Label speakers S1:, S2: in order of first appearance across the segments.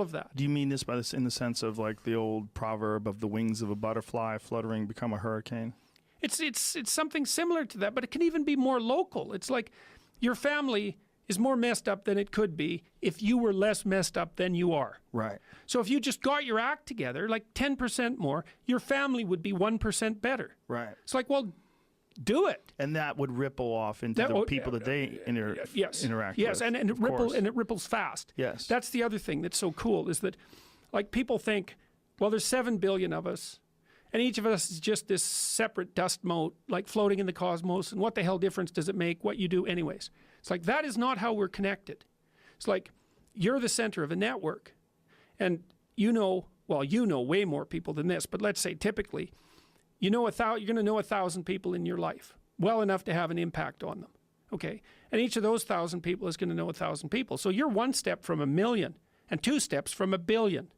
S1: of that.
S2: Do you mean this by this in the sense of like the old proverb of the wings of a butterfly fluttering become a hurricane?
S1: It's something similar to that, but it can even be more local. It's like your family is more messed up than it could be if you were less messed up than you are.
S2: Right.
S1: So if you just got your act together, like 10% more, your family would be 1% better.
S2: Right.
S1: It's like, well, do it.
S2: And that would ripple off into the people that they interact with.
S1: Yes, and it ripples fast.
S2: Yes.
S1: That's the other thing that's so cool is that, like, people think, well, there's 7 billion of us, and each of us is just this separate dust mote, like floating in the cosmos, and what the hell difference does it make what you do anyways? It's like, that is not how we're connected. It's like, you're the center of a network, and you know way more people than this, but let's say typically, you're going to know 1,000 people in your life, well enough to have an impact on them, okay? And each of those 1,000 people is going to know 1,000 people. So you're 1 step from 1 million, and 2 steps from 1 billion.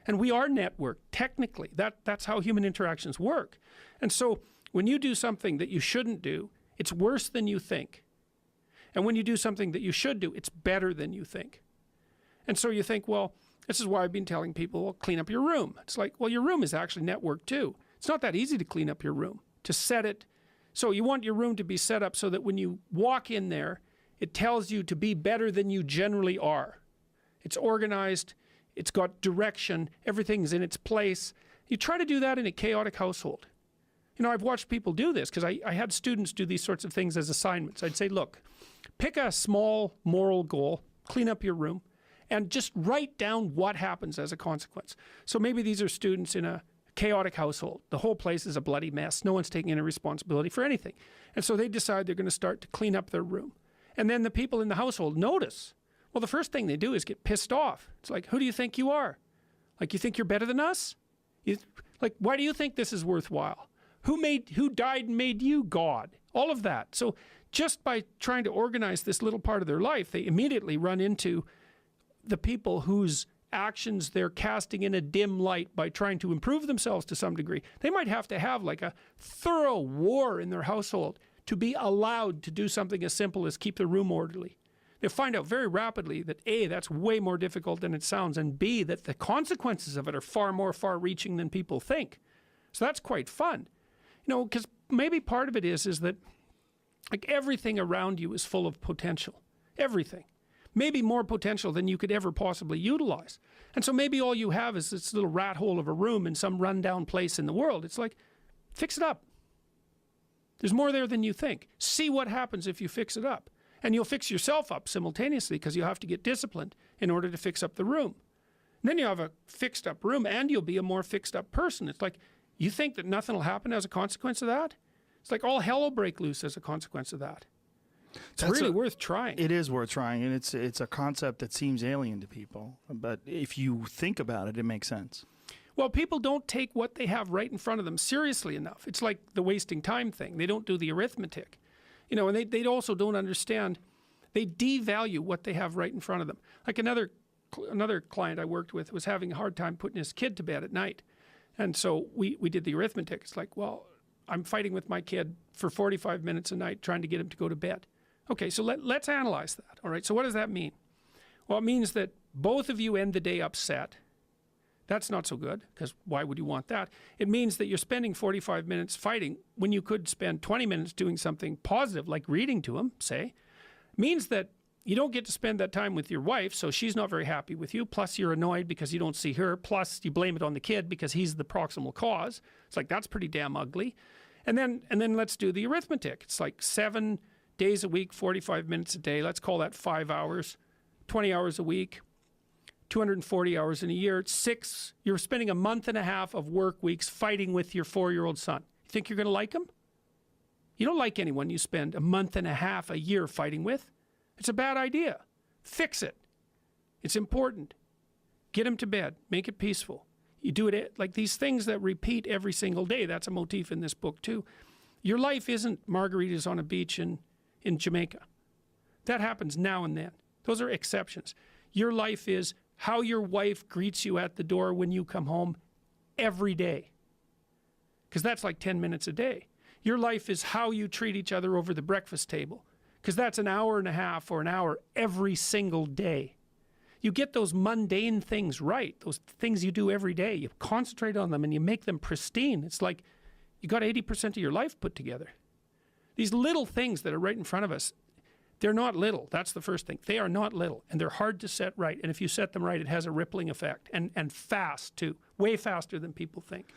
S1: And we are networked, technically. That's how human interactions work. And so when you do something that you shouldn't do, it's worse than you think. And when you do something that you should do, it's better than you think. And so you think, well, this is why I've been telling people, well, clean up your room. It's like, well, your room is actually networked too. It's not that easy to clean up your room, to set it. So you want your room to be set up so that when you walk in there, it tells you to be better than you generally are. It's organized, it's got direction, everything's in its place. You try to do that in a chaotic household. You know, I've watched people do this because I had students do these sorts of things as assignments. I'd say, look, pick a small moral goal, clean up your room, and just write down what happens as a consequence. So maybe these are students in a chaotic household. The whole place is a bloody mess. No one's taking any responsibility for anything. And so they decide they're going to start to clean up their room. And then the people in the household notice. Well, the first thing they do is get pissed off. It's like, who do you think you are? Like, you think you're better than us? Like, why do you think this is worthwhile? Who died and made you God? All of that. So just by trying to organize this little part of their life, they immediately run into the people whose actions they're casting in a dim light by trying to improve themselves to some degree. They might have to have like a thorough war in their household to be allowed to do something as simple as keep the room orderly. They'll find out very rapidly that A, that's way more difficult than it sounds, and B, that the consequences of it are far more far-reaching than people think. So that's quite fun. You know, because maybe part of it is that like everything around you is full of potential. Everything. Maybe more potential than you could ever possibly utilize. And so maybe all you have is this little rat hole of a room in some rundown place in the world. It's like, fix it up. There's more there than you think. See what happens if you fix it up. And you'll fix yourself up simultaneously because you'll have to get disciplined in order to fix up the room. And then you have a fixed up room and you'll be a more fixed up person. It's like, you think that nothing will happen as a consequence of that? It's like all hell will break loose as a consequence of that. It's really worth trying.
S2: It is worth trying, and it's a concept that seems alien to people. But if you think about it, it makes sense.
S1: Well, people don't take what they have right in front of them seriously enough. It's like the wasting time thing. They don't do the arithmetic. You know, and they also don't understand. They devalue what they have right in front of them. Like another client I worked with was having a hard time putting his kid to bed at night. And so we did the arithmetic. It's like, well, I'm fighting with my kid for 45 minutes a night trying to get him to go to bed. Okay, so let's analyze that. All right, so what does that mean? Well, it means that both of you end the day upset. That's not so good, because why would you want that? It means that you're spending 45 minutes fighting when you could spend 20 minutes doing something positive, like reading to him, say. It means that you don't get to spend that time with your wife, so she's not very happy with you, plus you're annoyed because you don't see her, plus you blame it on the kid because he's the proximal cause. It's like, that's pretty damn ugly. And then let's do the arithmetic. It's like 7 days a week, 45 minutes a day. Let's call that 5 hours, 20 hours a week, 240 hours in a year. You're spending a month and a half of work weeks fighting with your 4-year-old son. You think you're going to like him? You don't like anyone you spend a month and a half a year fighting with. It's a bad idea. Fix it. It's important. Get him to bed. Make it peaceful. You do it like these things that repeat every single day. That's a motif in this book too. Your life isn't margaritas on a beach in Jamaica. That happens now and then. Those are exceptions. Your life is how your wife greets you at the door when you come home every day. Because that's like 10 minutes a day. Your life is how you treat each other over the breakfast table. Because that's an hour and a half or an hour every single day. you get those mundane things right, those things you do every day, you concentrate on them and you make them pristine. It's like you got 80% of your life put together. These little things that are right in front of us, they're not little. That's the first thing. They are not little, and they're hard to set right. And if you set them right, it has a rippling effect, and fast too, way faster than people think.